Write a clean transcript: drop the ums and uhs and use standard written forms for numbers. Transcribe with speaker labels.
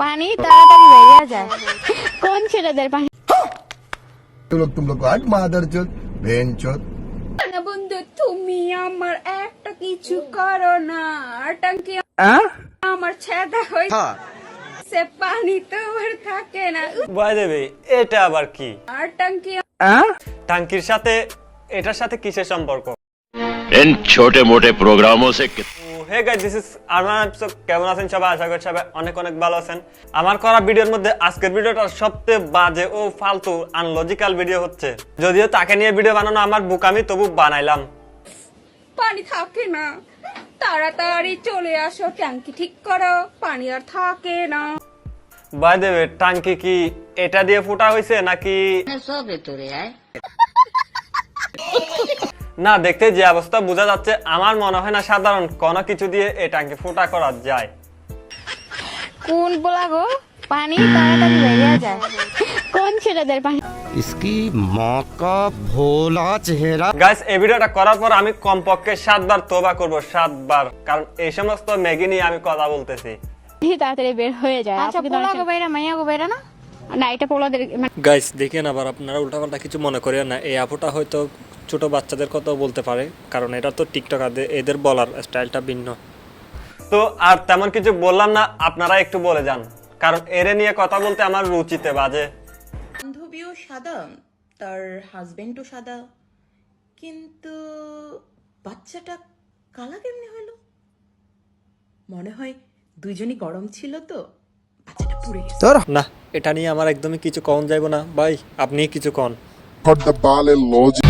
Speaker 1: পানি তাড়াতাড়ি বেরিয়ে যায়। কোন ছেলেদের পানি?
Speaker 2: तुम लोग आज मादर चोद बहन चोद।
Speaker 3: না বন্ধু, তুমি আমার একটা কিছু করো না। টাঙ্কি আমার ছেদা হয়েছে, পানি তো আর থাকে না।
Speaker 4: বাই দেবে এটা আবার কি?
Speaker 3: আর টাঙ্কি
Speaker 4: টাঙ্কির সাথে এটার সাথে কিসের সম্পর্ক?
Speaker 5: इन छोटे मोटे प्रोग्रामों से
Speaker 4: hey guys, this is Arman. কেমন আছেন সবাই? আশা করি সবাই অনেক অনেক ভালো আছেন। আমার করা ভিডিওর মধ্যে আজকের ভিডিওটা সবচেয়ে বাজে ও ফালতু আনলজিক্যাল ভিডিও হচ্ছে। যদিও তাকে নিয়ে ভিডিও বানানো আমার বোকামি, তবু বানাইলাম।
Speaker 3: পানি থাকে না, তাড়াতাড়ি চলে আসো, ট্যাঙ্কি ঠিক করো, পানি আর থাকে না।
Speaker 4: বাই দেবে টাঙ্কি কি এটা দিয়ে ফুটা হয়েছে নাকি? না, দেখতে যে অবস্থা বোঝা যাচ্ছে, আমার মনে হয় না সাধারণ কোনো কিছু দিয়ে এই টাঙ্কি ফুটা করা যায়।
Speaker 1: কোন বলা গো? পানি তাড়াতাড়ি বেরিয়ে যায়। কোন ছেলেদের পানি?
Speaker 6: इसकी माँ का भोला चेहरा।
Speaker 4: গাইস, এই ভিডিওটা করার পর আমি কমপক্ষে 7 বার তওবা করব, 7 বার, কারণ এই সমস্ত ম্যাগি নিয়ে আমি কথা বলতেছি।
Speaker 1: তাড়াতাড়ি বের হয়ে যায়।
Speaker 7: আচ্ছা, পোলা গো বাইরা মাইয়া গো বাইরা না?
Speaker 1: না, এটা পোলাদের
Speaker 4: গাইস দেখেন, আবার আপনারা উল্টাপাল্টা কিছু মনে করেন না। এই আপুটা হয়তো ছোট বাচ্চাদের কথাও বলতে পারে, কারণ এটা তো টিকটক, এদের বলার স্টাইলটা ভিন্ন। তো আর তেমন কিছু বললাম না, আপনারা একটু বলে যান, কারণ এরে নিয়ে কথা বলতে আমার রুচিতে বাজে।
Speaker 8: বান্ধবীও সাদা, তার হাজবেন্ডও সাদা, কিন্তু বাচ্চাটা কালা কেমনে হলো? মনে হয় দুইজনই গরম ছিল তো বাচ্চাটা পুড়ে গেছে।
Speaker 4: না, এটা নিয়ে আমার একদমই কিছু কন যাইব না। ভাই, আপনি কিছু কন।
Speaker 9: Put the ball in logic.